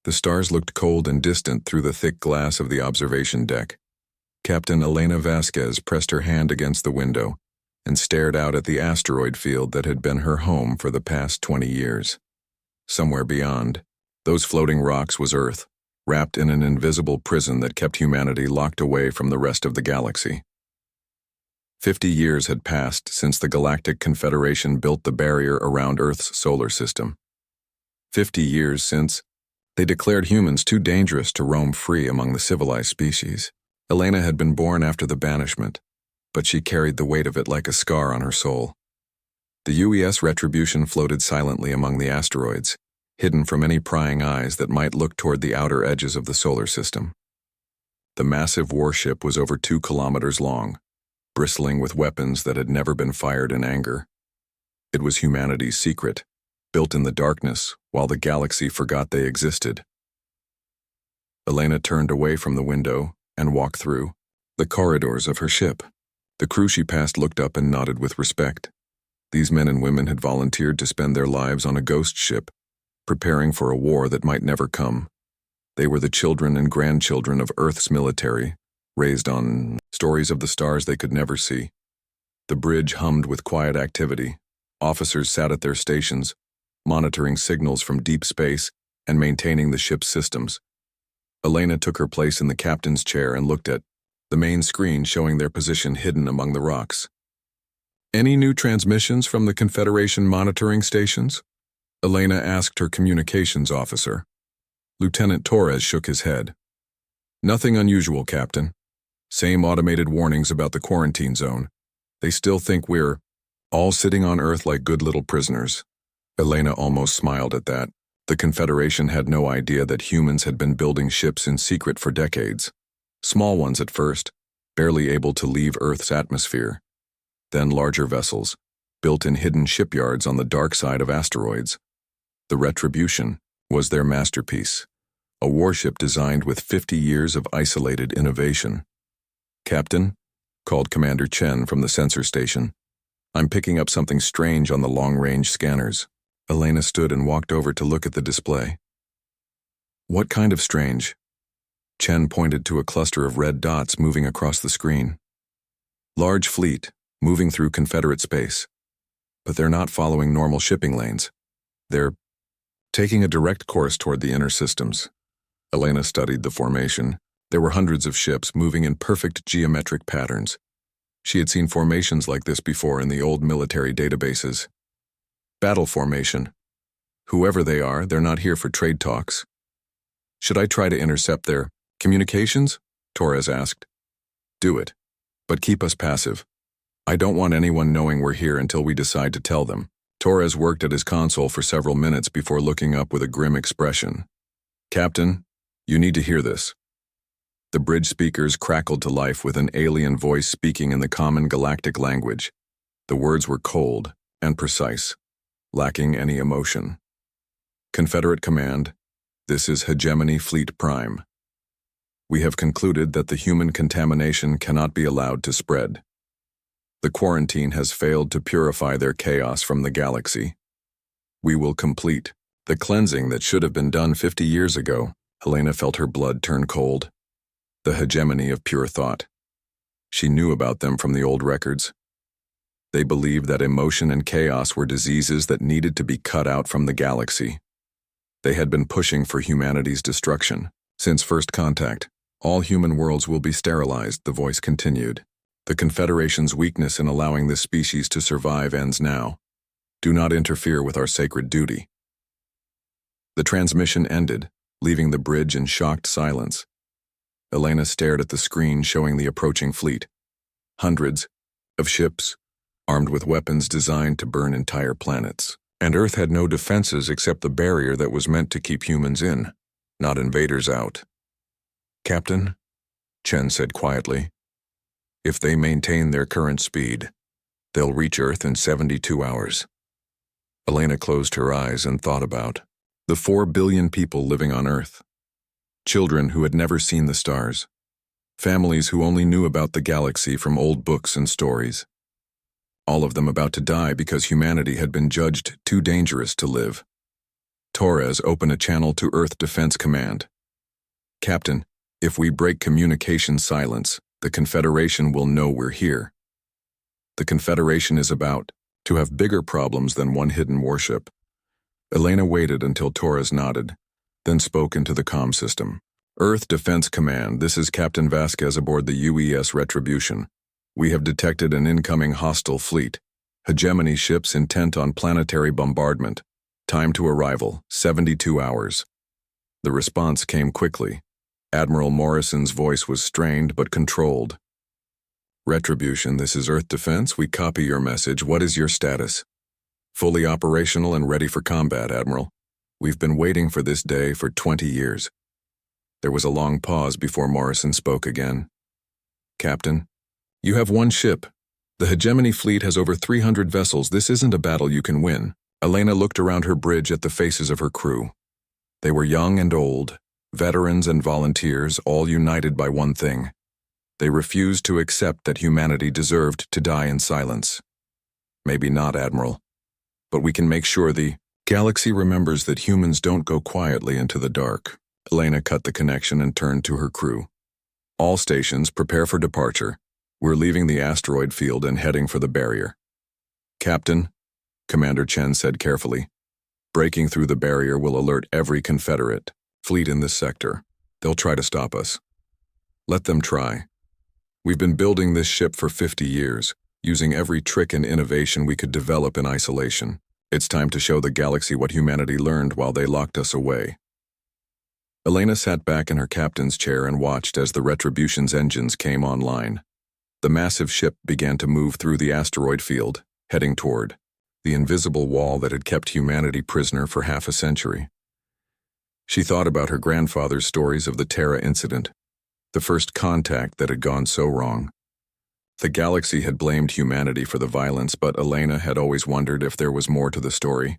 The stars looked cold and distant through the thick glass of the observation deck. Captain Elena Vasquez pressed her hand against the window and stared out at the asteroid field that had been her home for the past 20 years. Somewhere beyond, those floating rocks was Earth, wrapped in an invisible prison that kept humanity locked away from the rest of the galaxy. 50 years had passed since the Galactic Confederation built the barrier around Earth's solar system. 50 years since they declared humans too dangerous to roam free among the civilized species. Elena had been born after the Banishment, but she carried the weight of it like a scar on her soul. The UES Retribution floated silently among the asteroids, hidden from any prying eyes that might look toward the outer edges of the solar system. The massive warship was over 2 kilometers long, bristling with weapons that had never been fired in anger. It was humanity's secret, built in the darkness while the galaxy forgot they existed. Elena turned away from the window and walked through the corridors of her ship. The crew she passed looked up and nodded with respect. These men and women had volunteered to spend their lives on a ghost ship, preparing for a war that might never come. They were the children and grandchildren of Earth's military, raised on stories of the stars they could never see. The bridge hummed with quiet activity. Officers sat at their stations, monitoring signals from deep space and maintaining the ship's systems. Elena took her place in the captain's chair and looked at the main screen showing their position hidden among the rocks. "Any new transmissions from the Confederation monitoring stations?" Elena asked her communications officer. Lieutenant Torres shook his head. "Nothing unusual, Captain. Same automated warnings about the quarantine zone. They still think we're all sitting on Earth like good little prisoners." Elena almost smiled at that. The Confederation had no idea that humans had been building ships in secret for decades. Small ones at first, barely able to leave Earth's atmosphere. Then larger vessels, built in hidden shipyards on the dark side of asteroids. The Retribution was their masterpiece, a warship designed with 50 years of isolated innovation. "Captain," called Commander Chen from the sensor station, "I'm picking up something strange on the long-range scanners." Elena stood and walked over to look at the display. "What kind of strange?" Chen pointed to a cluster of red dots moving across the screen. "Large fleet, moving through Confederate space. But they're not following normal shipping lanes. They're taking a direct course toward the inner systems." Elena studied the formation. There were hundreds of ships moving in perfect geometric patterns. She had seen formations like this before in the old military databases. Battle formation. Whoever they are, they're not here for trade talks. "Should I try to intercept their communications?" Torres asked. "Do it, but keep us passive. I don't want anyone knowing we're here until we decide to tell them." Torres worked at his console for several minutes before looking up with a grim expression. "Captain, you need to hear this." The bridge speakers crackled to life with an alien voice speaking in the common galactic language. The words were cold and precise, lacking any emotion. "Confederate Command, this is Hegemony Fleet Prime. We have concluded that the human contamination cannot be allowed to spread. The quarantine has failed to purify their chaos from the galaxy. We will complete the cleansing that should have been done 50 years ago." Elena felt her blood turn cold. The hegemony of pure thought. She knew about them from the old records. They believed that emotion and chaos were diseases that needed to be cut out from the galaxy. They had been pushing for humanity's destruction. "Since first contact, all human worlds will be sterilized," the voice continued. "The Confederation's weakness in allowing this species to survive ends now. Do not interfere with our sacred duty." The transmission ended, leaving the bridge in shocked silence. Elena stared at the screen showing the approaching fleet. Hundreds of ships, armed with weapons designed to burn entire planets. And Earth had no defenses except the barrier that was meant to keep humans in, not invaders out. "Captain," Chen said quietly, "if they maintain their current speed, they'll reach Earth in 72 hours. Elena closed her eyes and thought about the 4 billion people living on Earth. Children who had never seen the stars. Families who only knew about the galaxy from old books and stories. All of them about to die because humanity had been judged too dangerous to live. Torres, open a channel to Earth Defense Command. Captain, if we break communication silence, the Confederation will know we're here. The Confederation is about to have bigger problems than one hidden warship. Elena waited until Torres nodded, then spoke into the comm system. Earth Defense Command, this is Captain Vasquez aboard the UES Retribution. We have detected an incoming hostile fleet. Hegemony ships intent on planetary bombardment. Time to arrival, 72 hours. The response came quickly. Admiral Morrison's voice was strained but controlled. Retribution, this is Earth Defense. We copy your message. What is your status? Fully operational and ready for combat, Admiral. We've been waiting for this day for 20 years. There was a long pause before Morrison spoke again. Captain, you have one ship. The Hegemony fleet has over 300 vessels. This isn't a battle you can win. Elena looked around her bridge at the faces of her crew. They were young and old, veterans and volunteers, all united by one thing. They refused to accept that humanity deserved to die in silence. Maybe not, Admiral, but we can make sure the galaxy remembers that humans don't go quietly into the dark. Elena cut the connection and turned to her crew. All stations, prepare for departure. We're leaving the asteroid field and heading for the barrier. Captain, Commander Chen said carefully, breaking through the barrier will alert every Confederate fleet in this sector. They'll try to stop us. Let them try. We've been building this ship for 50 years, using every trick and innovation we could develop in isolation. It's time to show the galaxy what humanity learned while they locked us away. Elena sat back in her captain's chair and watched as the Retribution's engines came online. The massive ship began to move through the asteroid field, heading toward the invisible wall that had kept humanity prisoner for half a century. She thought about her grandfather's stories of the Terra incident, the first contact that had gone so wrong. The galaxy had blamed humanity for the violence, but Elena had always wondered if there was more to the story.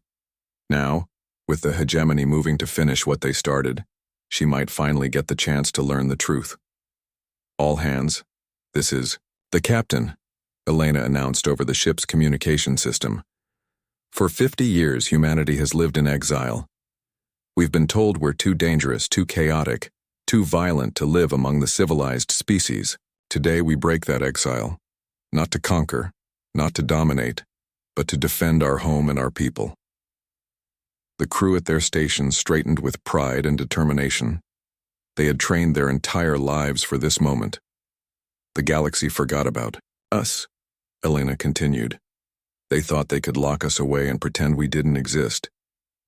Now, with the Hegemony moving to finish what they started, she might finally get the chance to learn the truth. All hands, this is the captain, Elena announced over the ship's communication system. For 50 years, humanity has lived in exile. We've been told we're too dangerous, too chaotic, too violent to live among the civilized species. Today we break that exile, not to conquer, not to dominate, but to defend our home and our people. The crew at their stations straightened with pride and determination. They had trained their entire lives for this moment. The galaxy forgot about us, Elena continued. They thought they could lock us away and pretend we didn't exist.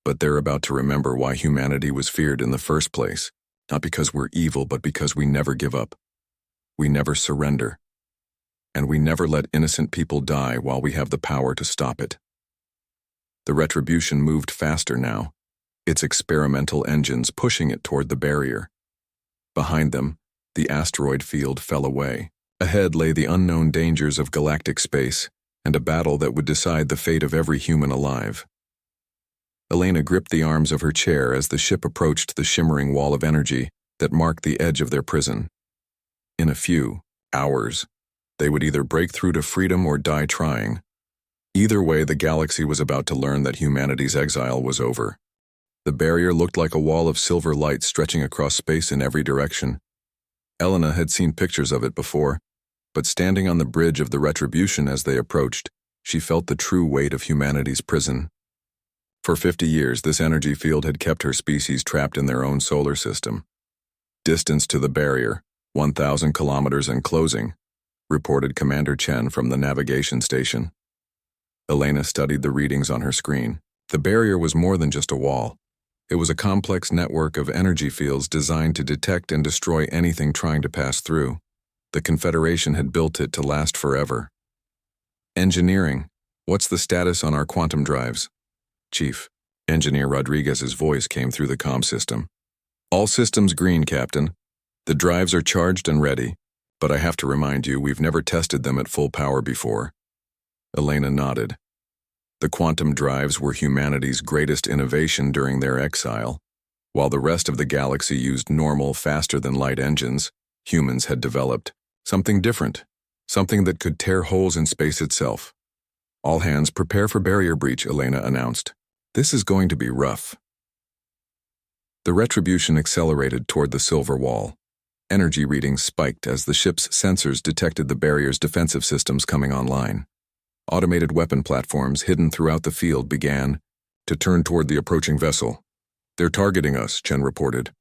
But they're about to remember why humanity was feared in the first place, not because we're evil, but because we never give up. We never surrender. And we never let innocent people die while we have the power to stop it. The Retribution moved faster now, its experimental engines pushing it toward the barrier. Behind them, the asteroid field fell away. Ahead lay the unknown dangers of galactic space, and a battle that would decide the fate of every human alive. Elena gripped the arms of her chair as the ship approached the shimmering wall of energy that marked the edge of their prison. In a few hours, they would either break through to freedom or die trying. Either way, the galaxy was about to learn that humanity's exile was over. The barrier looked like a wall of silver light stretching across space in every direction. Elena had seen pictures of it before, but standing on the bridge of the Retribution as they approached, she felt the true weight of humanity's prison. For 50 years, this energy field had kept her species trapped in their own solar system. Distance to the barrier, 1,000 kilometers and closing, reported Commander Chen from the navigation station. Elena studied the readings on her screen. The barrier was more than just a wall. It was a complex network of energy fields designed to detect and destroy anything trying to pass through. The Confederation had built it to last forever. Engineering, what's the status on our quantum drives? Chief, Engineer Rodriguez's voice came through the comm system. All systems green, Captain. The drives are charged and ready, but I have to remind you, we've never tested them at full power before. Elena nodded. The quantum drives were humanity's greatest innovation during their exile. While the rest of the galaxy used normal, faster-than-light engines, humans had developed something different, something that could tear holes in space itself. All hands prepare for barrier breach, Elena announced. This is going to be rough. The retribution accelerated toward the silver wall. Energy readings spiked as the ship's sensors detected the barrier's defensive systems coming online. Automated weapon platforms hidden throughout the field began to turn toward the approaching vessel. "They're targeting us," Chen reported.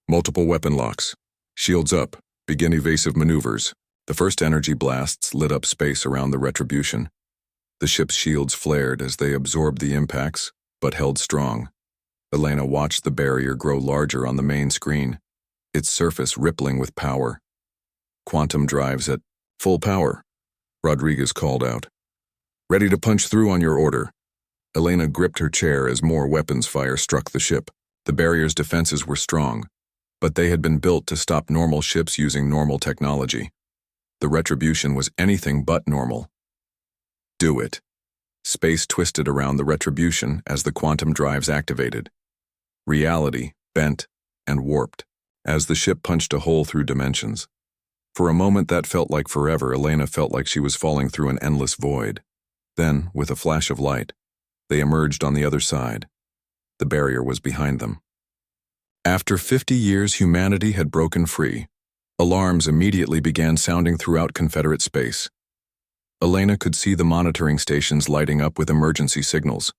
"Multiple weapon locks. Shields up. Begin evasive maneuvers." The first energy blasts lit up space around the retribution. The ship's shields flared as they absorbed the impacts, but held strong. Elena watched the barrier grow larger on the main screen, its surface rippling with power. "Quantum drives at full power," Rodriguez called out. "Ready to punch through on your order." Elena gripped her chair as more weapons fire struck the ship. The barrier's defenses were strong, but they had been built to stop normal ships using normal technology. The retribution was anything but normal. "Do it." Space twisted around the retribution as the quantum drives activated. Reality bent and warped as the ship punched a hole through dimensions. For a moment that felt like forever. Elena felt like she was falling through an endless void. Then, with a flash of light, they emerged on the other side. The barrier was behind them. After 50 years, humanity had broken free. Alarms immediately began sounding throughout Confederate space. Elena could see the monitoring stations lighting up with emergency signals.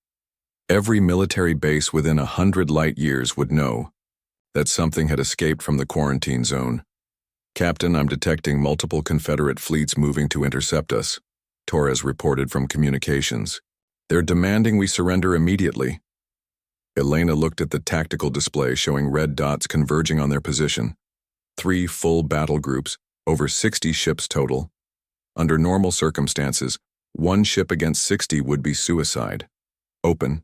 Every military base within 100 light years would know that something had escaped from the quarantine zone. "Captain, I'm detecting multiple Confederate fleets moving to intercept us," Torres reported from communications. "They're demanding we surrender immediately." Elena looked at the tactical display showing red dots converging on their position. 3 full battle groups, over 60 ships total. Under normal circumstances, 1 ship against 60 would be suicide. "Open."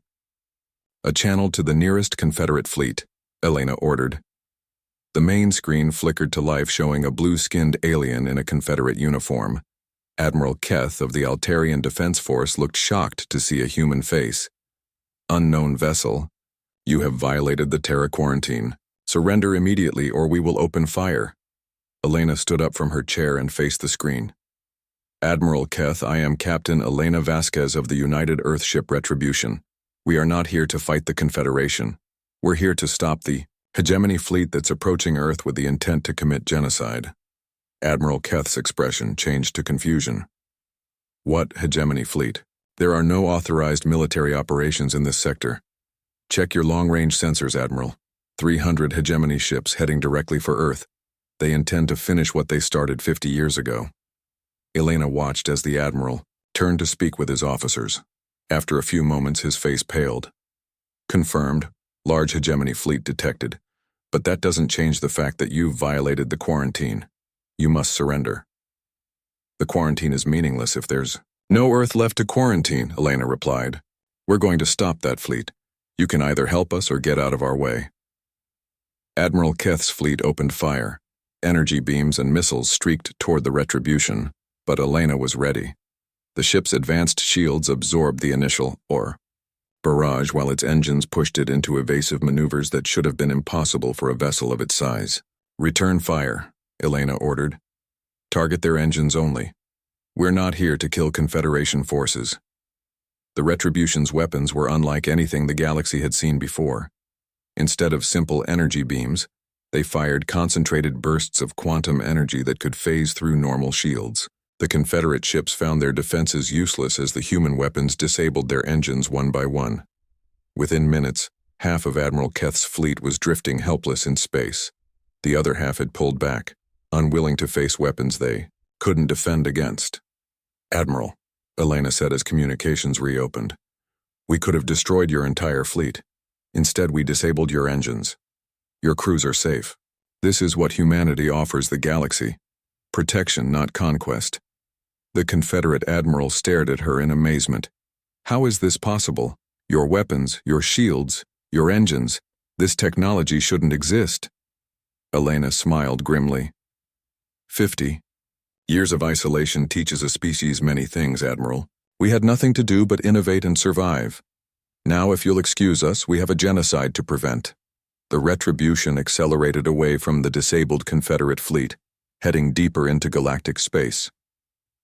"A channel to the nearest Confederate fleet," Elena ordered. The main screen flickered to life, showing a blue-skinned alien in a Confederate uniform. Admiral Keth of the Altarian Defense Force looked shocked to see a human face. "Unknown vessel. You have violated the Terra quarantine. Surrender immediately or we will open fire." Elena stood up from her chair and faced the screen. "Admiral Keth, I am Captain Elena Vasquez of the United Earthship Retribution. We are not here to fight the Confederation. We're here to stop the hegemony fleet that's approaching Earth with the intent to commit genocide." Admiral Keth's expression changed to confusion. "What hegemony fleet? There are no authorized military operations in this sector. Check your long-range sensors, Admiral. 300 hegemony ships heading directly for Earth. They intend to finish what they started 50 years ago." Elena watched as the Admiral turned to speak with his officers. After a few moments, his face paled. "Confirmed. Large hegemony fleet detected. But that doesn't change the fact that you've violated the quarantine. You must surrender." "The quarantine is meaningless if there's no Earth left to quarantine," Elena replied. "We're going to stop that fleet. You can either help us or get out of our way." Admiral Keth's fleet opened fire. Energy beams and missiles streaked toward the retribution, but Elena was ready. The ship's advanced shields absorbed the initial, barrage while its engines pushed it into evasive maneuvers that should have been impossible for a vessel of its size. "Return fire," Elena ordered. "Target their engines only. We're not here to kill Confederation forces." The Retribution's weapons were unlike anything the galaxy had seen before. Instead of simple energy beams, they fired concentrated bursts of quantum energy that could phase through normal shields. The Confederate ships found their defenses useless as the human weapons disabled their engines one by one. Within minutes, half of Admiral Keth's fleet was drifting helpless in space. The other half had pulled back, unwilling to face weapons they couldn't defend against. "Admiral," Elena said as communications reopened, "we could have destroyed your entire fleet. Instead, we disabled your engines. Your crews are safe. This is what humanity offers the galaxy. Protection, not conquest." The Confederate admiral stared at her in amazement. "How is this possible? Your weapons, your shields, your engines, this technology shouldn't exist." Elena smiled grimly. 50 years of isolation teaches a species many things, Admiral. We had nothing to do but innovate and survive. Now, if you'll excuse us, we have a genocide to prevent." The retribution accelerated away from the disabled Confederate fleet, heading deeper into galactic space.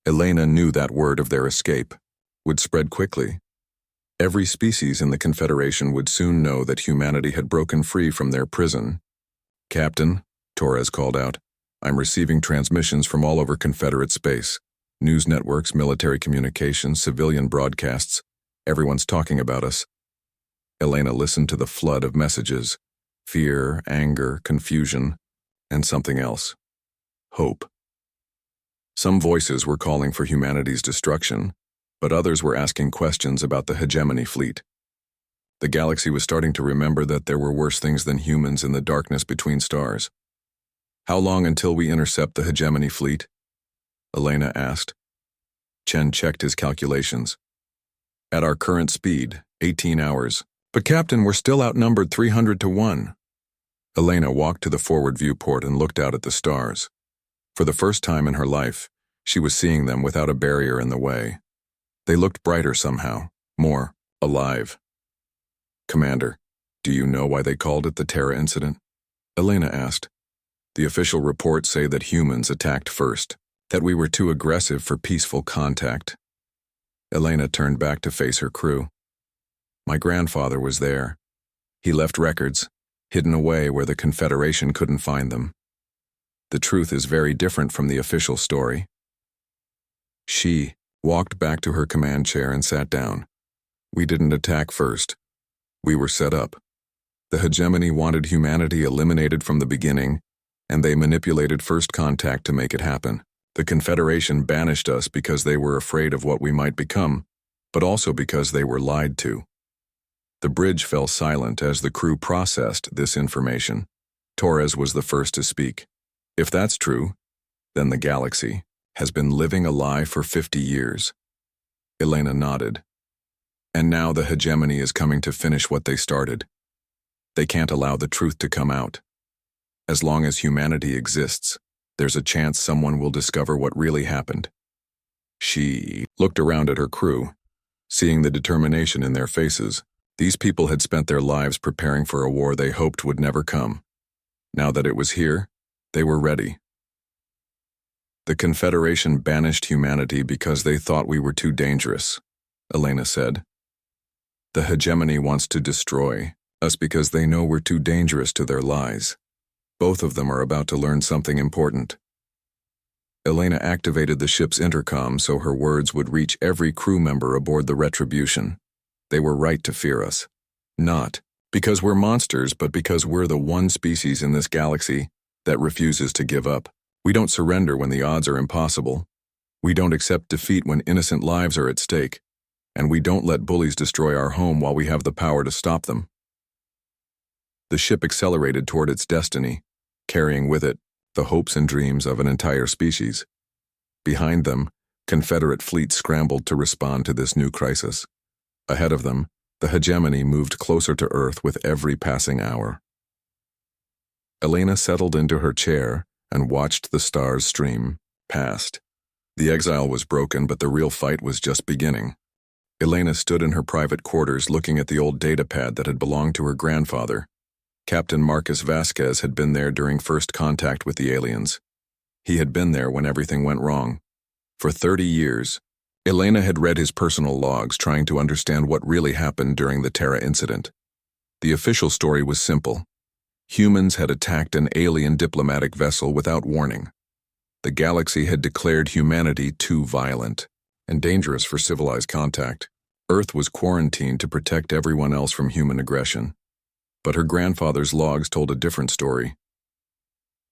Elena knew that word of their escape would spread quickly. Every species in the Confederation would soon know that humanity had broken free from their prison. "Captain," Torres called out, "I'm receiving transmissions from all over Confederate space. News networks, military communications, civilian broadcasts. Everyone's talking about us." Elena listened to the flood of messages. Fear, anger, confusion, and something else. Hope. Some voices were calling for humanity's destruction, but others were asking questions about the hegemony fleet. The galaxy was starting to remember that there were worse things than humans in the darkness between stars. "How long until we intercept the hegemony fleet?" Elena asked. Chen checked his calculations. "At our current speed, 18 hours. But Captain, we're still outnumbered 300 to 1. Elena walked to the forward viewport and looked out at the stars. For the first time in her life, she was seeing them without a barrier in the way. They looked brighter somehow, more alive. "Commander, do you know why they called it the Terra incident?" Elena asked. "The official reports say that humans attacked first, that we were too aggressive for peaceful contact." Elena turned back to face her crew. "My grandfather was there. He left records, hidden away where the Confederation couldn't find them. The truth is very different from the official story." She walked back to her command chair and sat down. "We didn't attack first. We were set up. The hegemony wanted humanity eliminated from the beginning, and they manipulated first contact to make it happen. The Confederation banished us because they were afraid of what we might become, but also because they were lied to." The bridge fell silent as the crew processed this information. Torres was the first to speak. "If that's true, then the galaxy has been living a lie for 50 years. Elena nodded. "And now the hegemony is coming to finish what they started. They can't allow the truth to come out. As long as humanity exists, there's a chance someone will discover what really happened." She looked around at her crew, seeing the determination in their faces. These people had spent their lives preparing for a war they hoped would never come. Now that it was here, they were ready. "The Confederation banished humanity because they thought we were too dangerous," Elena said. "The hegemony wants to destroy us because they know we're too dangerous to their lies. Both of them are about to learn something important." Elena activated the ship's intercom so her words would reach every crew member aboard the Retribution. They were right to fear us. Not because we're monsters, but because we're the one species in this galaxy that refuses to give up. We don't surrender when the odds are impossible. We don't accept defeat when innocent lives are at stake. And we don't let bullies destroy our home while we have the power to stop them. The ship accelerated toward its destiny, carrying with it the hopes and dreams of an entire species. Behind them, Confederate fleets scrambled to respond to this new crisis. Ahead of them, the hegemony moved closer to Earth with every passing hour. Elena settled into her chair and watched the stars stream past. The exile was broken, but the real fight was just beginning. Elena stood in her private quarters looking at the old datapad that had belonged to her grandfather. Captain Marcus Vasquez had been there during first contact with the aliens. He had been there when everything went wrong. For 30 years, Elena had read his personal logs trying to understand what really happened during the Terra incident. The official story was simple. Humans had attacked an alien diplomatic vessel without warning. The galaxy had declared humanity too violent and dangerous for civilized contact. Earth was quarantined to protect everyone else from human aggression. But her grandfather's logs told a different story.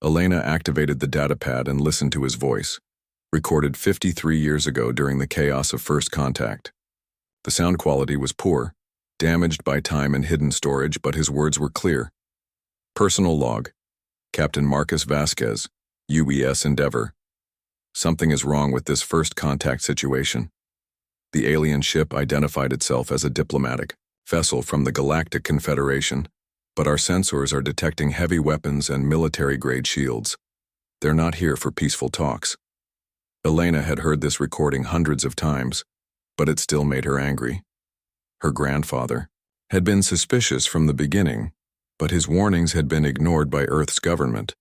Elena activated the datapad and listened to his voice, recorded 53 years ago during the chaos of first contact. The sound quality was poor, damaged by time and hidden storage, but his words were clear. Personal log, Captain Marcus Vasquez, UES Endeavor. Something is wrong with this first contact situation. The alien ship identified itself as a diplomatic vessel from the Galactic Confederation, but our sensors are detecting heavy weapons and military-grade shields. They're not here for peaceful talks. Elena had heard this recording hundreds of times, but it still made her angry. Her grandfather had been suspicious from the beginning, but his warnings had been ignored by Earth's government.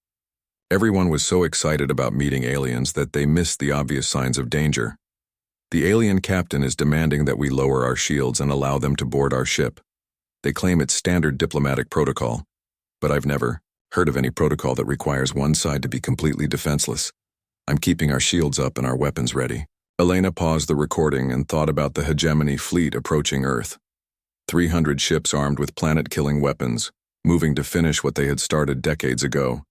Everyone was so excited about meeting aliens that they missed the obvious signs of danger. The alien captain is demanding that we lower our shields and allow them to board our ship. They claim it's standard diplomatic protocol, but I've never heard of any protocol that requires one side to be completely defenseless. I'm keeping our shields up and our weapons ready." Elena paused the recording and thought about the hegemony fleet approaching Earth. 300 ships armed with planet-killing weapons, moving to finish what they had started decades ago.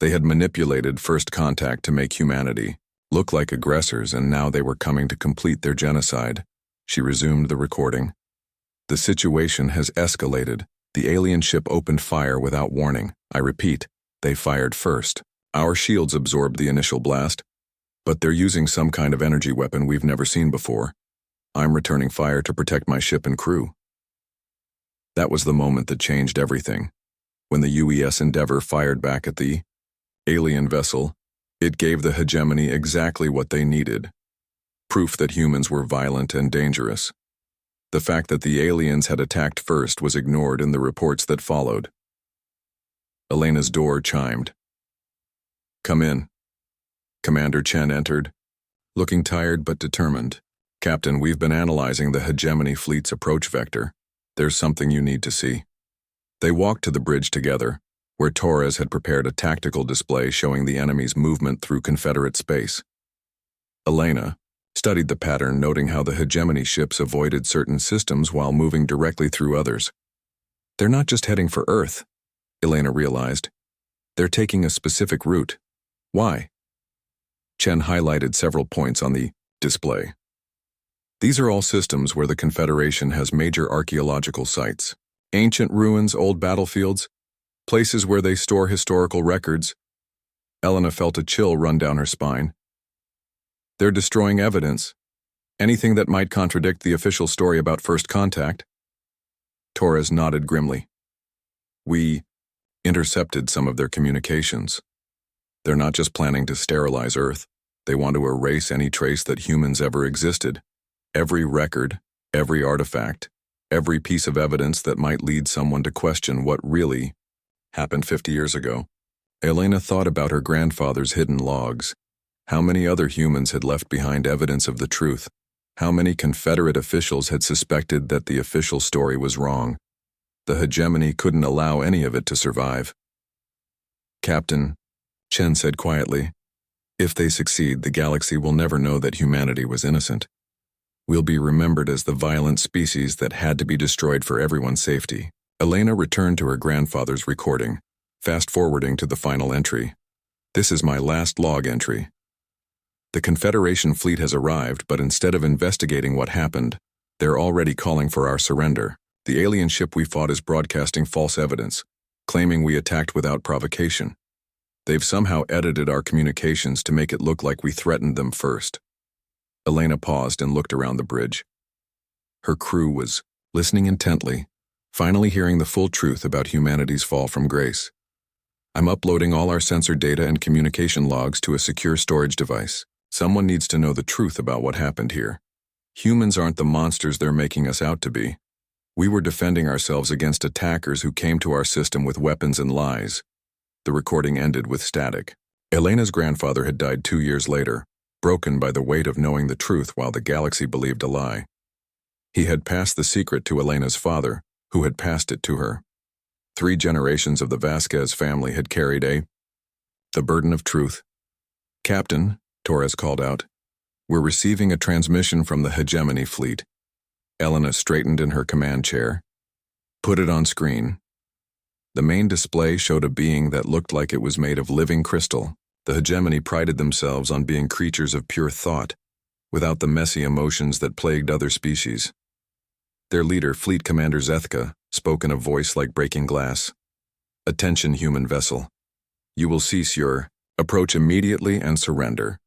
They had manipulated first contact to make humanity look like aggressors, and now they were coming to complete their genocide. She resumed the recording. "The situation has escalated. The alien ship opened fire without warning. I repeat, they fired first. Our shields absorbed the initial blast, but they're using some kind of energy weapon we've never seen before. I'm returning fire to protect my ship and crew." That was the moment that changed everything. When the UES Endeavour fired back at the alien vessel, it gave the hegemony exactly what they needed: proof that humans were violent and dangerous. The fact that the aliens had attacked first was ignored in the reports that followed. Elena's door chimed. "Come in." Commander Chen entered, looking tired but determined. "Captain, we've been analyzing the hegemony fleet's approach vector. There's something you need to see." They walked to the bridge together, where Torres had prepared a tactical display showing the enemy's movement through Confederate space. Elena studied the pattern, noting how the hegemony ships avoided certain systems while moving directly through others. "They're not just heading for Earth," Elena realized. "They're taking a specific route. Why?" Chen highlighted several points on the display. "These are all systems where the Confederation has major archaeological sites. Ancient ruins, old battlefields, places where they store historical records." Elena felt a chill run down her spine. "They're destroying evidence. Anything that might contradict the official story about first contact." Torres nodded grimly. "We intercepted some of their communications. They're not just planning to sterilize Earth. They want to erase any trace that humans ever existed. Every record, every artifact, every piece of evidence that might lead someone to question what really happened 50 years ago." Elena thought about her grandfather's hidden logs. How many other humans had left behind evidence of the truth? How many Confederate officials had suspected that the official story was wrong? The hegemony couldn't allow any of it to survive. "Captain," Chen said quietly, "if they succeed, the galaxy will never know that humanity was innocent. We'll be remembered as the violent species that had to be destroyed for everyone's safety." Elena returned to her grandfather's recording, fast-forwarding to the final entry. "This is my last log entry. The Confederation fleet has arrived, but instead of investigating what happened, they're already calling for our surrender. The alien ship we fought is broadcasting false evidence, claiming we attacked without provocation. They've somehow edited our communications to make it look like we threatened them first." Elena paused and looked around the bridge. Her crew was listening intently, finally hearing the full truth about humanity's fall from grace. "I'm uploading all our sensor data and communication logs to a secure storage device. Someone needs to know the truth about what happened here. Humans aren't the monsters they're making us out to be. We were defending ourselves against attackers who came to our system with weapons and lies." The recording ended with static. Elena's grandfather had died 2 years later, broken by the weight of knowing the truth while the galaxy believed a lie. He had passed the secret to Elena's father, who had passed it to her. 3 generations of the Vasquez family had carried the burden of truth. "Captain," Torres called out, "we're receiving a transmission from the hegemony fleet." Elena straightened in her command chair. "Put it on screen." The main display showed a being that looked like it was made of living crystal. The hegemony prided themselves on being creatures of pure thought, without the messy emotions that plagued other species. Their leader, Fleet Commander Zethka, spoke in a voice like breaking glass. "Attention, human vessel. You will cease your approach immediately and surrender.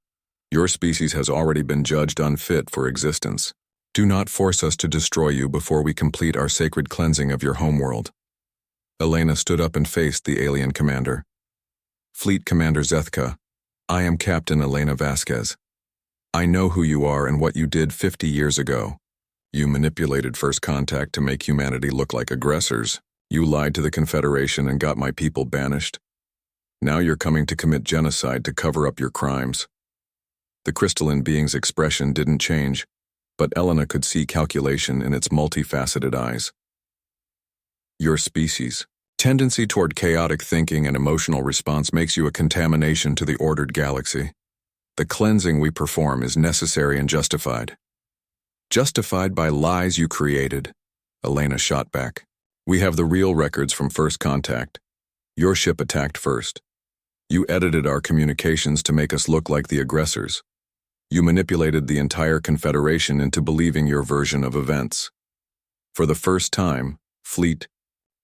Your species has already been judged unfit for existence. Do not force us to destroy you before we complete our sacred cleansing of your homeworld." Elena stood up and faced the alien commander. "Fleet Commander Zethka, I am Captain Elena Vasquez. I know who you are and what you did 50 years ago. You manipulated first contact to make humanity look like aggressors. You lied to the Confederation and got my people banished. Now you're coming to commit genocide to cover up your crimes. The crystalline being's expression didn't change, but Elena could see calculation in its multifaceted eyes. Your species' tendency toward chaotic thinking and emotional response makes you a contamination to the ordered galaxy. The cleansing we perform is necessary and justified. Justified by lies you created, Elena shot back. We have the real records from first contact. Your ship attacked first. You edited our communications to make us look like the aggressors. You manipulated the entire Confederation into believing your version of events. For the first time, Fleet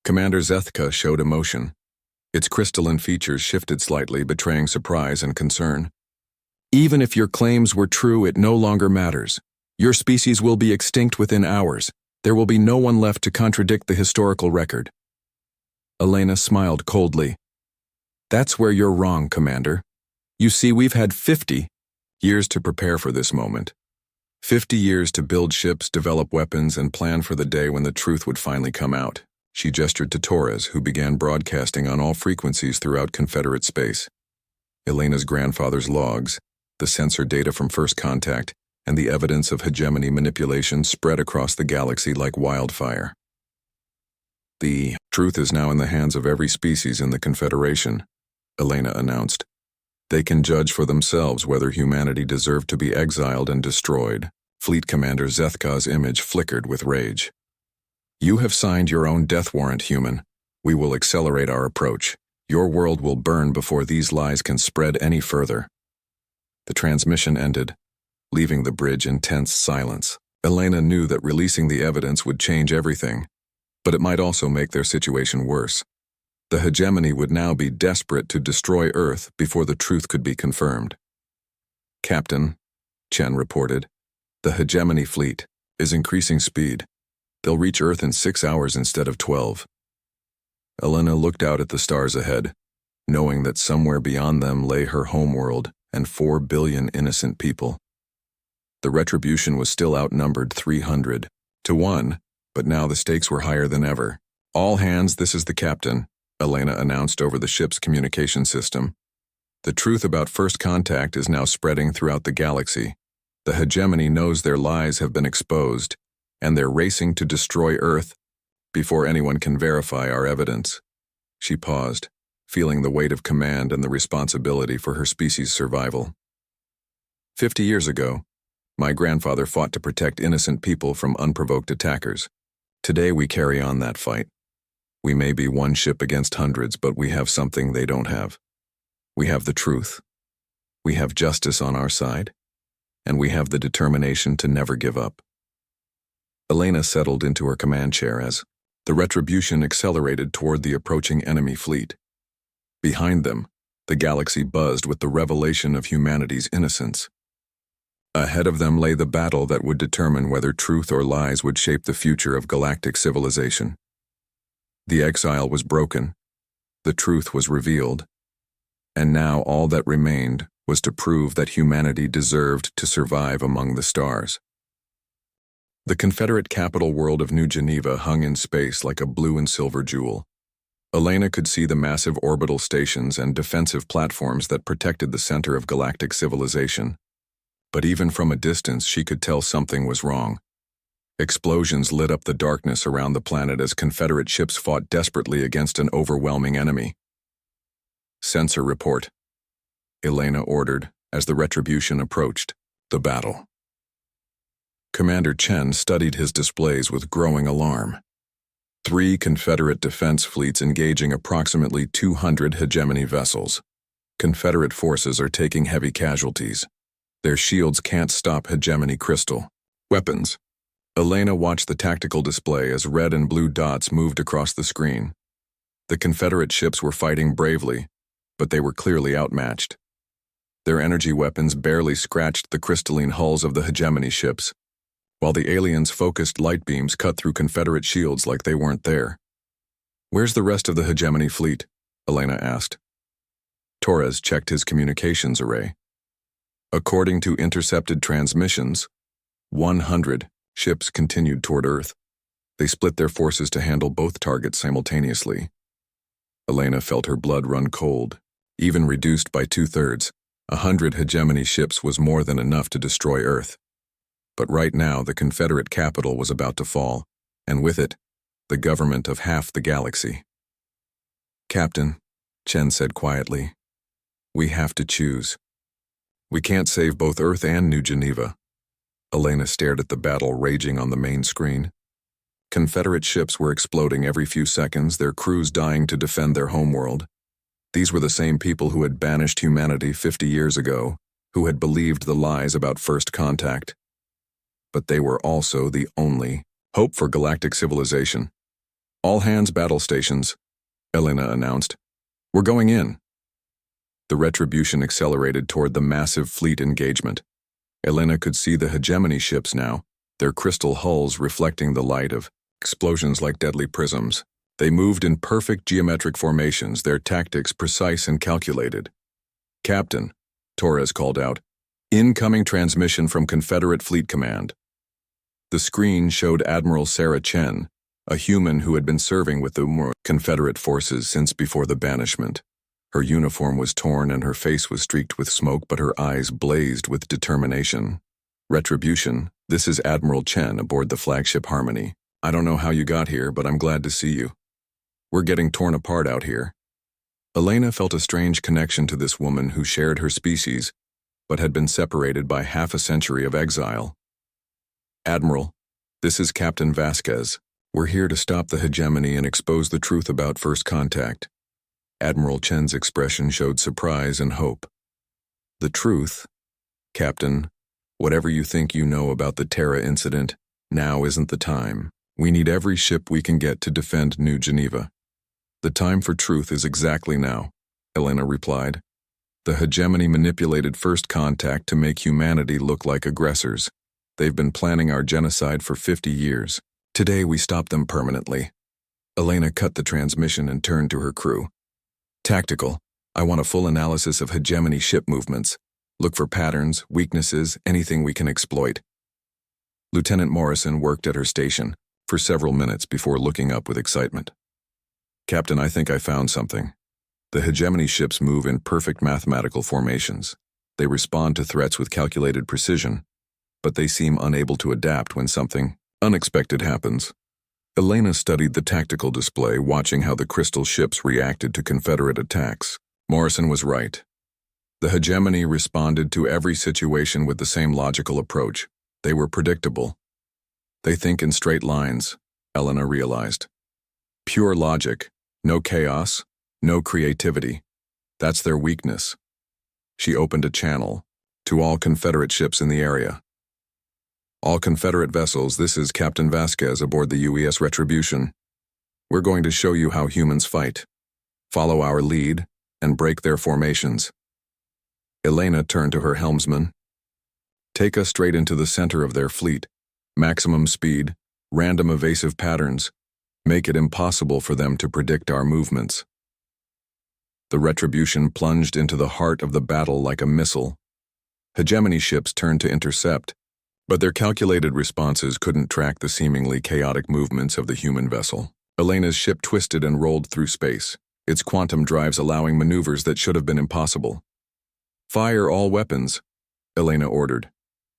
Commander Zethka showed emotion. Its crystalline features shifted slightly, betraying surprise and concern. Even if your claims were true, it no longer matters. Your species will be extinct within hours. There will be no one left to contradict the historical record. Elena smiled coldly. That's where you're wrong, Commander. You see, we've had 50 years to prepare for this moment. 50 years to build ships, develop weapons, and plan for the day when the truth would finally come out. She gestured to Torres, who began broadcasting on all frequencies throughout Confederate space. Elena's grandfather's logs, the sensor data from first contact, and the evidence of hegemony manipulation spread across the galaxy like wildfire. The truth is now in the hands of every species in the Confederation, Elena announced. They can judge for themselves whether humanity deserved to be exiled and destroyed. Fleet Commander Zethka's image flickered with rage. You have signed your own death warrant, human. We will accelerate our approach. Your world will burn before these lies can spread any further. The transmission ended, leaving the bridge in tense silence. Elena knew that releasing the evidence would change everything, but it might also make their situation worse. The hegemony would now be desperate to destroy Earth before the truth could be confirmed. Captain, Chen reported, the hegemony fleet is increasing speed. They'll reach Earth in 6 hours instead of 12. Elena looked out at the stars ahead, knowing that somewhere beyond them lay her homeworld and 4 billion innocent people. The retribution was still outnumbered 300 to 1, but now the stakes were higher than ever. All hands, this is the captain, Elena announced over the ship's communication system. The truth about first contact is now spreading throughout the galaxy. The hegemony knows their lies have been exposed, and they're racing to destroy Earth before anyone can verify our evidence. She paused, feeling the weight of command and the responsibility for her species' survival. 50 years ago, my grandfather fought to protect innocent people from unprovoked attackers. Today we carry on that fight. We may be one ship against hundreds, but we have something they don't have. We have the truth. We have justice on our side, and we have the determination to never give up. Elena settled into her command chair as the retribution accelerated toward the approaching enemy fleet. Behind them, the galaxy buzzed with the revelation of humanity's innocence. Ahead of them lay the battle that would determine whether truth or lies would shape the future of galactic civilization. The exile was broken, the truth was revealed, and now all that remained was to prove that humanity deserved to survive among the stars. The Confederate capital world of New Geneva hung in space like a blue and silver jewel. Elena could see the massive orbital stations and defensive platforms that protected the center of galactic civilization. But even from a distance, she could tell something was wrong. Explosions lit up the darkness around the planet as Confederate ships fought desperately against an overwhelming enemy. Sensor report, Elena ordered as the retribution approached the battle. Commander Chen studied his displays with growing alarm. 3 Confederate defense fleets engaging approximately 200 hegemony vessels. Confederate forces are taking heavy casualties. Their shields can't stop hegemony crystal weapons. Elena watched the tactical display as red and blue dots moved across the screen. The Confederate ships were fighting bravely, but they were clearly outmatched. Their energy weapons barely scratched the crystalline hulls of the hegemony ships, while the aliens' focused light beams cut through Confederate shields like they weren't there. Where's the rest of the hegemony fleet? Elena asked. Torres checked his communications array. According to intercepted transmissions, 100 ships continued toward Earth. They split their forces to handle both targets simultaneously. Elena felt her blood run cold, even reduced by 2/3. 100 hegemony ships was more than enough to destroy Earth. But right now, the Confederate capital was about to fall, and with it, the government of half the galaxy. "Captain," Chen said quietly, "we have to choose. We can't save both Earth and New Geneva." Elena stared at the battle raging on the main screen. Confederate ships were exploding every few seconds, their crews dying to defend their homeworld. These were the same people who had banished humanity 50 years ago, who had believed the lies about first contact. But they were also the only hope for galactic civilization. "All hands battle stations," Elena announced. "We're going in." The retribution accelerated toward the massive fleet engagement. Elena could see the hegemony ships now, their crystal hulls reflecting the light of explosions like deadly prisms. They moved in perfect geometric formations, their tactics precise and calculated. "Captain," Torres called out, "incoming transmission from Confederate Fleet Command." The screen showed Admiral Sarah Chen, a human who had been serving with the Confederate forces since before the banishment. Her uniform was torn and her face was streaked with smoke, but her eyes blazed with determination. "Retribution, this is Admiral Chen aboard the flagship Harmony. I don't know how you got here, but I'm glad to see you. We're getting torn apart out here." Elena felt a strange connection to this woman who shared her species, but had been separated by half a century of exile. "Admiral, this is Captain Vasquez. We're here to stop the hegemony and expose the truth about first contact." Admiral Chen's expression showed surprise and hope. "The truth? Captain, whatever you think you know about the Terra incident, now isn't the time. We need every ship we can get to defend New Geneva." "The time for truth is exactly now," Elena replied. "The hegemony manipulated first contact to make humanity look like aggressors. They've been planning our genocide for 50 years. Today we stop them permanently." Elena cut the transmission and turned to her crew. "Tactical, I want a full analysis of hegemony ship movements. Look for patterns, weaknesses, anything we can exploit." Lieutenant Morrison worked at her station for several minutes before looking up with excitement. "Captain, I think I found something. The hegemony ships move in perfect mathematical formations. They respond to threats with calculated precision, but they seem unable to adapt when something unexpected happens." Elena studied the tactical display, watching how the crystal ships reacted to Confederate attacks. Morrison was right. The hegemony responded to every situation with the same logical approach. They were predictable. "They think in straight lines," Elena realized. "Pure logic, no chaos, no creativity. That's their weakness." She opened a channel to all Confederate ships in the area. "All Confederate vessels, this is Captain Vasquez aboard the UES Retribution. We're going to show you how humans fight. Follow our lead and break their formations." Elena turned to her helmsman. "Take us straight into the center of their fleet. Maximum speed, random evasive patterns. Make it impossible for them to predict our movements." The Retribution plunged into the heart of the battle like a missile. Hegemony ships turned to intercept, but their calculated responses couldn't track the seemingly chaotic movements of the human vessel. Elena's ship twisted and rolled through space, its quantum drives allowing maneuvers that should have been impossible. "Fire all weapons," Elena ordered.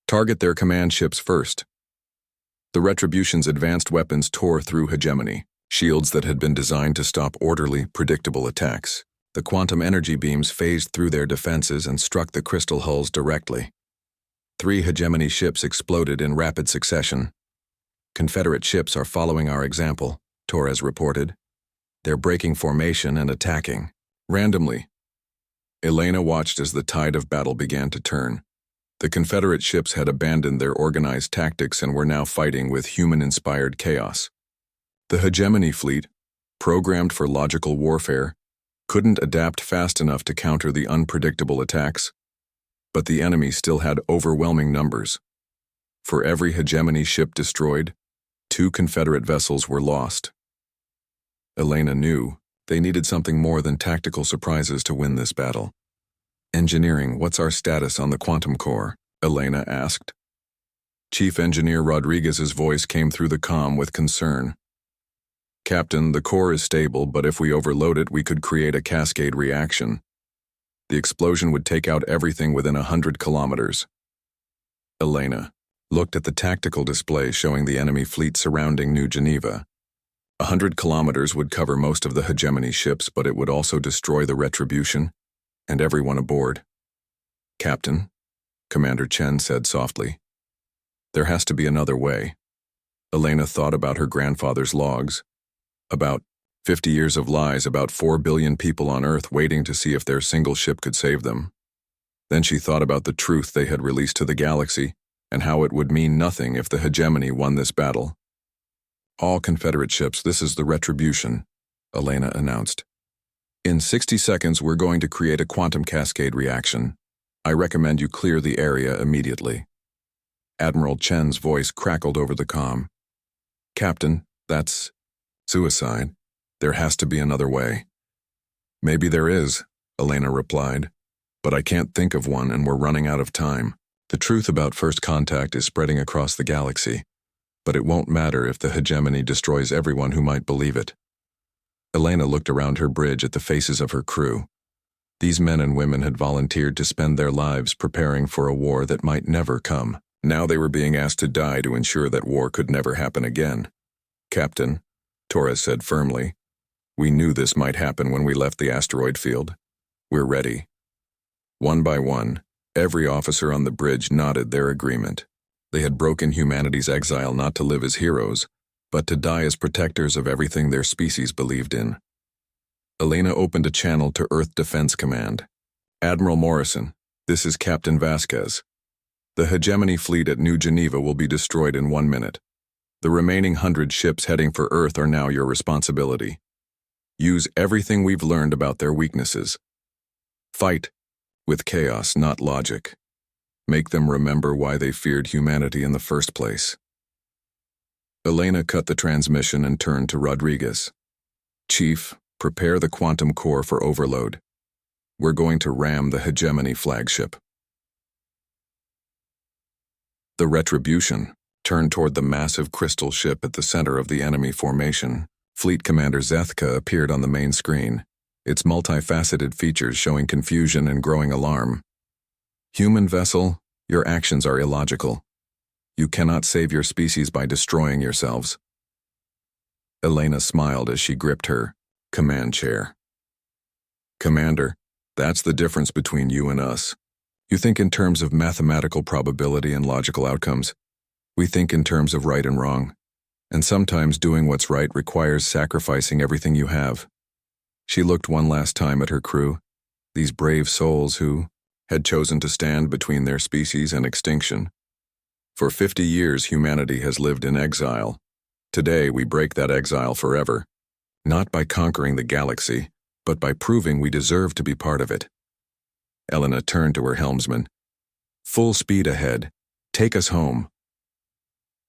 "Target their command ships first." The Retribution's advanced weapons tore through hegemony, shields that had been designed to stop orderly, predictable attacks. The quantum energy beams phased through their defenses and struck the crystal hulls directly. 3 hegemony ships exploded in rapid succession. "Confederate ships are following our example," Torres reported. "They're breaking formation and attacking randomly." Elena watched as the tide of battle began to turn. The Confederate ships had abandoned their organized tactics and were now fighting with human-inspired chaos. The hegemony fleet, programmed for logical warfare, couldn't adapt fast enough to counter the unpredictable attacks, but the enemy still had overwhelming numbers. For every hegemony ship destroyed, 2 Confederate vessels were lost. Elena knew they needed something more than tactical surprises to win this battle. "Engineering, what's our status on the quantum core?" Elena asked. Chief Engineer Rodriguez's voice came through the comm with concern. "Captain, the core is stable, but if we overload it, we could create a cascade reaction." The explosion would take out everything within 100 kilometers. Elena looked at the tactical display showing the enemy fleet surrounding New Geneva. 100 kilometers would cover most of the hegemony ships, but it would also destroy the Retribution and everyone aboard. "Captain," Commander Chen said softly, "there has to be another way." Elena thought about her grandfather's logs, about 50 years of lies, about 4 billion people on Earth waiting to see if their single ship could save them. Then she thought about the truth they had released to the galaxy and how it would mean nothing if the hegemony won this battle. "All Confederate ships, this is the Retribution," Elena announced. "In 60 seconds, we're going to create a quantum cascade reaction. I recommend you clear the area immediately." Admiral Chen's voice crackled over the comm. "Captain, that's suicide. There has to be another way." "Maybe there is," Elena replied, "but I can't think of one and we're running out of time. The truth about first contact is spreading across the galaxy, but it won't matter if the hegemony destroys everyone who might believe it." Elena looked around her bridge at the faces of her crew. These men and women had volunteered to spend their lives preparing for a war that might never come. Now they were being asked to die to ensure that war could never happen again. "Captain," Torres said firmly, "we knew this might happen when we left the asteroid field. We're ready." One by one, every officer on the bridge nodded their agreement. They had broken humanity's exile not to live as heroes, but to die as protectors of everything their species believed in. Elena opened a channel to Earth Defense Command. "Admiral Morrison, this is Captain Vasquez. The hegemony fleet at New Geneva will be destroyed in 1 minute. The remaining 100 ships heading for Earth are now your responsibility. Use everything we've learned about their weaknesses. Fight with chaos, not logic. Make them remember why they feared humanity in the first place." Elena cut the transmission and turned to Rodriguez. "Chief, prepare the quantum core for overload. We're going to ram the hegemony flagship." The Retribution turned toward the massive crystal ship at the center of the enemy formation. Fleet Commander Zethka appeared on the main screen, its multifaceted features showing confusion and growing alarm. "Human vessel, your actions are illogical. You cannot save your species by destroying yourselves." Elena smiled as she gripped her command chair. "Commander, that's the difference between you and us. You think in terms of mathematical probability and logical outcomes. We think in terms of right and wrong. And sometimes doing what's right requires sacrificing everything you have." She looked one last time at her crew, these brave souls who had chosen to stand between their species and extinction. For 50 years, humanity has lived in exile. Today, we break that exile forever, not by conquering the galaxy, but by proving we deserve to be part of it. Elena turned to her helmsman. "Full speed ahead. Take us home."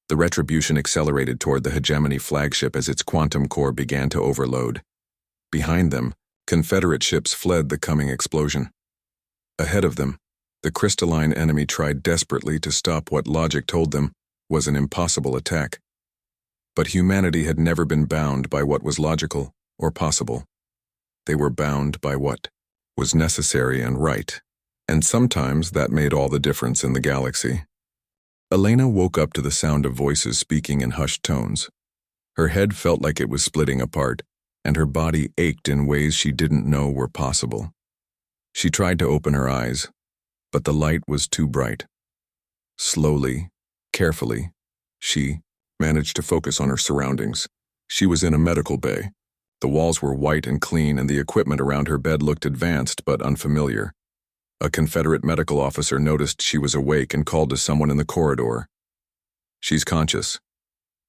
The Retribution accelerated toward the hegemony flagship as its quantum core began to overload. Behind them, Confederate ships fled the coming explosion. Ahead of them, the crystalline enemy tried desperately to stop what logic told them was an impossible attack. But humanity had never been bound by what was logical or possible. They were bound by what was necessary and right, and sometimes that made all the difference in the galaxy. Elena woke up to the sound of voices speaking in hushed tones. Her head felt like it was splitting apart, and her body ached in ways she didn't know were possible. She tried to open her eyes, but the light was too bright. Slowly, carefully, she managed to focus on her surroundings. She was in a medical bay. The walls were white and clean, and the equipment around her bed looked advanced but unfamiliar. A Confederate medical officer noticed she was awake and called to someone in the corridor. "She's conscious.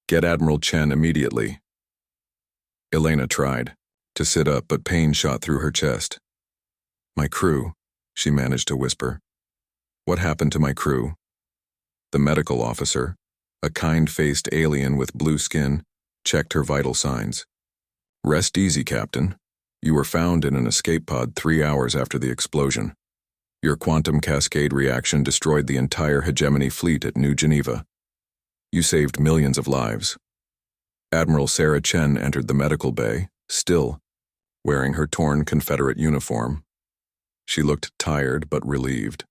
Get Admiral Chen immediately." Elena tried to sit up, but pain shot through her chest. "My crew," she managed to whisper. "What happened to my crew?" The medical officer, a kind-faced alien with blue skin, checked her vital signs. "Rest easy, Captain. You were found in an escape pod 3 hours after the explosion. Your quantum cascade reaction destroyed the entire hegemony fleet at New Geneva. You saved millions of lives." Admiral Sarah Chen entered the medical bay, still wearing her torn Confederate uniform. She looked tired but relieved.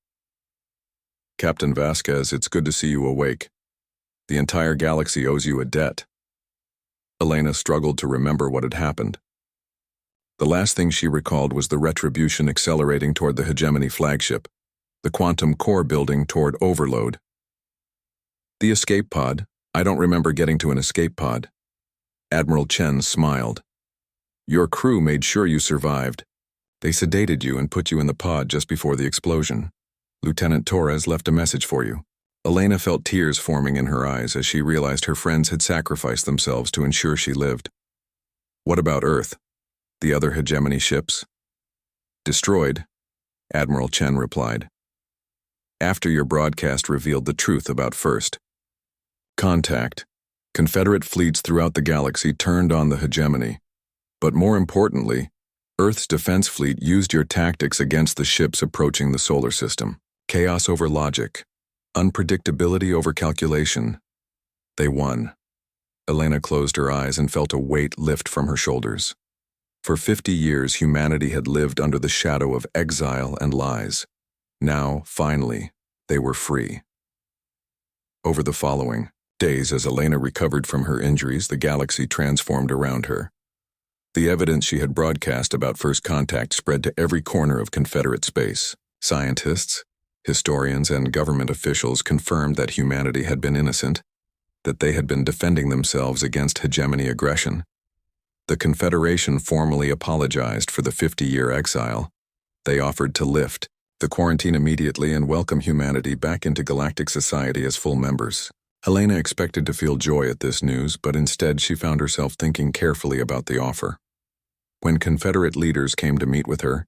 Captain Vasquez, it's good to see you awake. The entire galaxy owes you a debt. Elena struggled to remember what had happened. The last thing she recalled was the retribution accelerating toward the hegemony flagship, the quantum core building toward overload. The escape pod? I don't remember getting to an escape pod. Admiral Chen smiled. Your crew made sure you survived. They sedated you and put you in the pod just before the explosion. Lieutenant Torres left a message for you. Elena felt tears forming in her eyes as she realized her friends had sacrificed themselves to ensure she lived. What about Earth? The other hegemony ships? Destroyed, Admiral Chen replied. After your broadcast revealed the truth about First Contact, Confederate fleets throughout the galaxy turned on the hegemony. But more importantly, Earth's defense fleet used your tactics against the ships approaching the solar system. Chaos over logic. Unpredictability over calculation. They won. Elena closed her eyes and felt a weight lift from her shoulders. For 50 years, humanity had lived under the shadow of exile and lies. Now, finally, they were free. Over the following days, as Elena recovered from her injuries, the galaxy transformed around her. The evidence she had broadcast about First Contact spread to every corner of Confederate space. Scientists, historians, and government officials confirmed that humanity had been innocent, that they had been defending themselves against hegemony aggression. The Confederation formally apologized for the 50-year exile. They offered to lift the quarantine immediately and welcome humanity back into galactic society as full members. Elena expected to feel joy at this news, but instead she found herself thinking carefully about the offer. When Confederate leaders came to meet with her,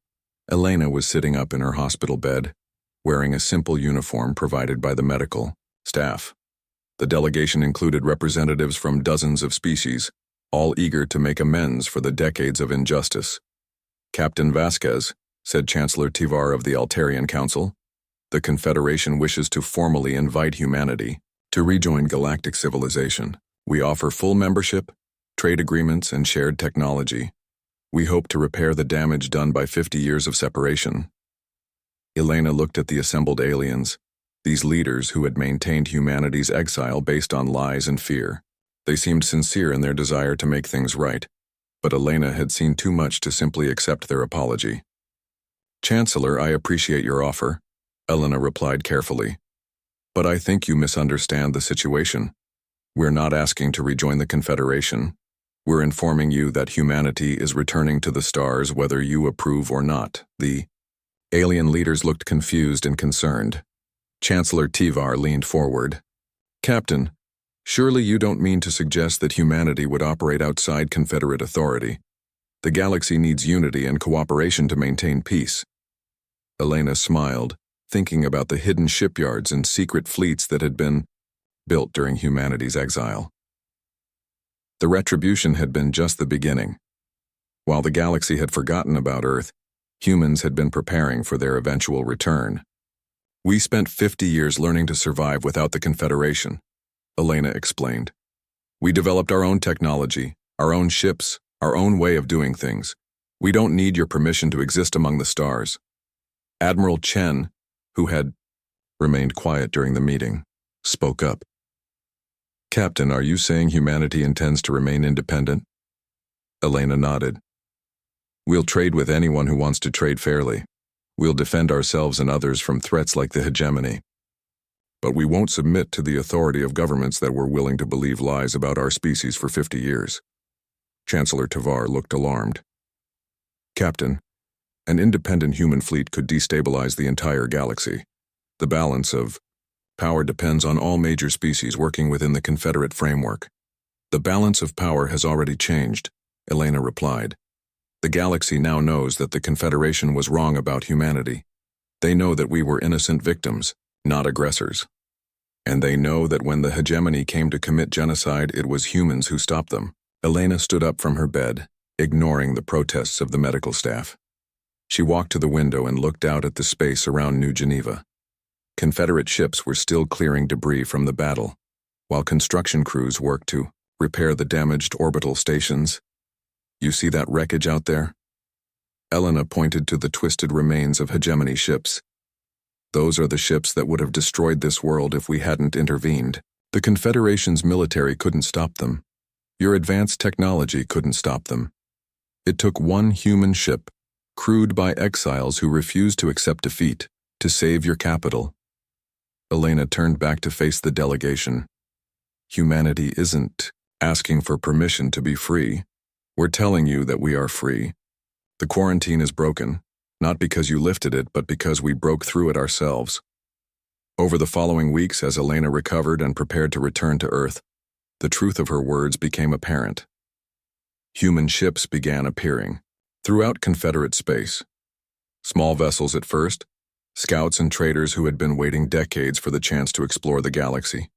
Elena was sitting up in her hospital bed, wearing a simple uniform provided by the medical staff. The delegation included representatives from dozens of species, all eager to make amends for the decades of injustice. Captain Vasquez, said Chancellor Tivar of the Altarian Council, the Confederation wishes to formally invite humanity to rejoin galactic civilization. We offer full membership, trade agreements, and shared technology. We hope to repair the damage done by 50 years of separation. Elena looked at the assembled aliens, these leaders who had maintained humanity's exile based on lies and fear. They seemed sincere in their desire to make things right, but Elena had seen too much to simply accept their apology. Chancellor, I appreciate your offer, Elena replied carefully. But I think you misunderstand the situation. We're not asking to rejoin the Confederation. We're informing you that humanity is returning to the stars whether you approve or not. The alien leaders looked confused and concerned. Chancellor Tivar leaned forward. Captain, surely you don't mean to suggest that humanity would operate outside Confederate authority. The galaxy needs unity and cooperation to maintain peace. Elena smiled, thinking about the hidden shipyards and secret fleets that had been built during humanity's exile. The retribution had been just the beginning. While the galaxy had forgotten about Earth, humans had been preparing for their eventual return. We spent 50 years learning to survive without the Confederation, Elena explained. We developed our own technology, our own ships, our own way of doing things. We don't need your permission to exist among the stars. Admiral Chen, who had remained quiet during the meeting, spoke up. Captain, are you saying humanity intends to remain independent? Elena nodded. We'll trade with anyone who wants to trade fairly. We'll defend ourselves and others from threats like the hegemony. But we won't submit to the authority of governments that were willing to believe lies about our species for 50 years. Chancellor Tivar looked alarmed. Captain, an independent human fleet could destabilize the entire galaxy. The balance of power depends on all major species working within the Confederate framework. The balance of power has already changed, Elena replied. The galaxy now knows that the Confederation was wrong about humanity. They know that we were innocent victims, not aggressors. And they know that when the hegemony came to commit genocide, it was humans who stopped them. Elena stood up from her bed, ignoring the protests of the medical staff. She walked to the window and looked out at the space around New Geneva. Confederate ships were still clearing debris from the battle, while construction crews worked to repair the damaged orbital stations. You see that wreckage out there? Elena pointed to the twisted remains of hegemony ships. Those are the ships that would have destroyed this world if we hadn't intervened. The Confederation's military couldn't stop them. Your advanced technology couldn't stop them. It took one human ship, crewed by exiles who refused to accept defeat, to save your capital. Elena turned back to face the delegation. Humanity isn't asking for permission to be free. We're telling you that we are free. The quarantine is broken, not because you lifted it, but because we broke through it ourselves. Over the following weeks, as Elena recovered and prepared to return to Earth, the truth of her words became apparent. Human ships began appearing throughout Confederate space. Small vessels at first, scouts and traders who had been waiting decades for the chance to explore the galaxy.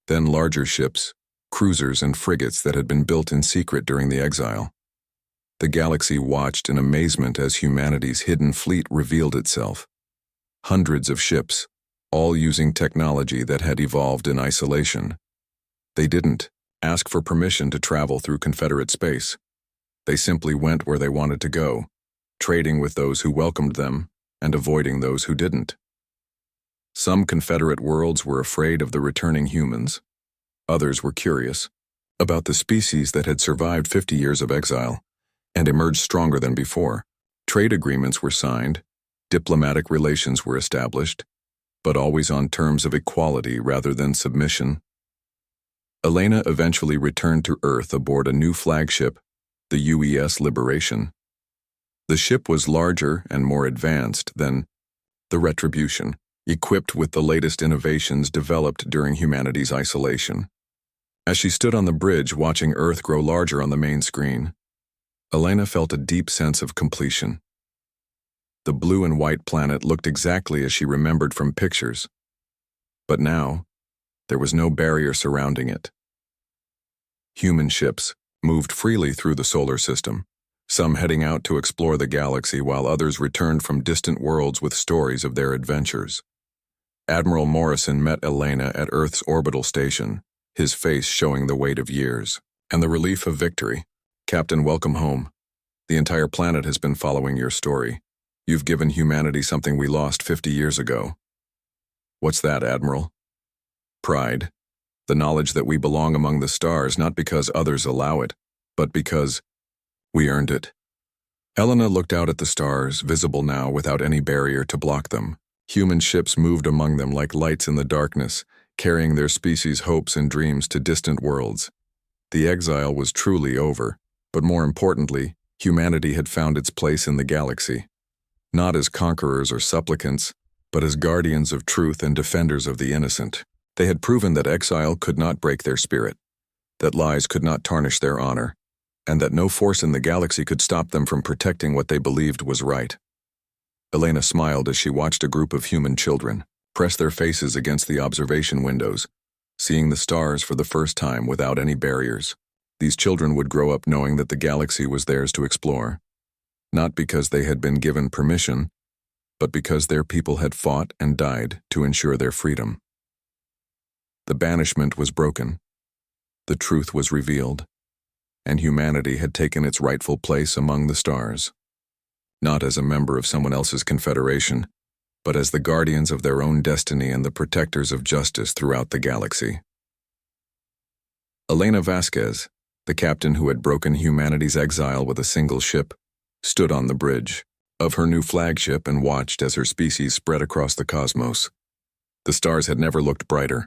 Then larger ships, cruisers and frigates that had been built in secret during the exile. The galaxy watched in amazement as humanity's hidden fleet revealed itself. Hundreds of ships, all using technology that had evolved in isolation. They didn't ask for permission to travel through Confederate space. They simply went where they wanted to go, trading with those who welcomed them and avoiding those who didn't. Some Confederate worlds were afraid of the returning humans. Others were curious about the species that had survived 50 years of exile and emerged stronger than before. Trade agreements were signed, diplomatic relations were established, but always on terms of equality rather than submission. Elena eventually returned to Earth aboard a new flagship, the UES Liberation. The ship was larger and more advanced than the Retribution, equipped with the latest innovations developed during humanity's isolation. As she stood on the bridge watching Earth grow larger on the main screen, Elena felt a deep sense of completion. The blue and white planet looked exactly as she remembered from pictures. But now, there was no barrier surrounding it. Human ships moved freely through the solar system, some heading out to explore the galaxy while others returned from distant worlds with stories of their adventures. Admiral Morrison met Elena at Earth's orbital station, his face showing the weight of years and the relief of victory. Captain, welcome home. The entire planet has been following your story. You've given humanity something we lost 50 years ago. What's that, Admiral? Pride. The knowledge that we belong among the stars, not because others allow it, but because we earned it. Elena looked out at the stars, visible now without any barrier to block them. Human ships moved among them like lights in the darkness, carrying their species' hopes and dreams to distant worlds. The exile was truly over, but more importantly, humanity had found its place in the galaxy. Not as conquerors or supplicants, but as guardians of truth and defenders of the innocent. They had proven that exile could not break their spirit, that lies could not tarnish their honor, and that no force in the galaxy could stop them from protecting what they believed was right. Elena smiled as she watched a group of human children press their faces against the observation windows, seeing the stars for the first time without any barriers. These children would grow up knowing that the galaxy was theirs to explore, not because they had been given permission, but because their people had fought and died to ensure their freedom. The banishment was broken, the truth was revealed, and humanity had taken its rightful place among the stars, not as a member of someone else's confederation, but as the guardians of their own destiny and the protectors of justice throughout the galaxy. Elena Vasquez, the captain who had broken humanity's exile with a single ship, stood on the bridge of her new flagship and watched as her species spread across the cosmos. The stars had never looked brighter.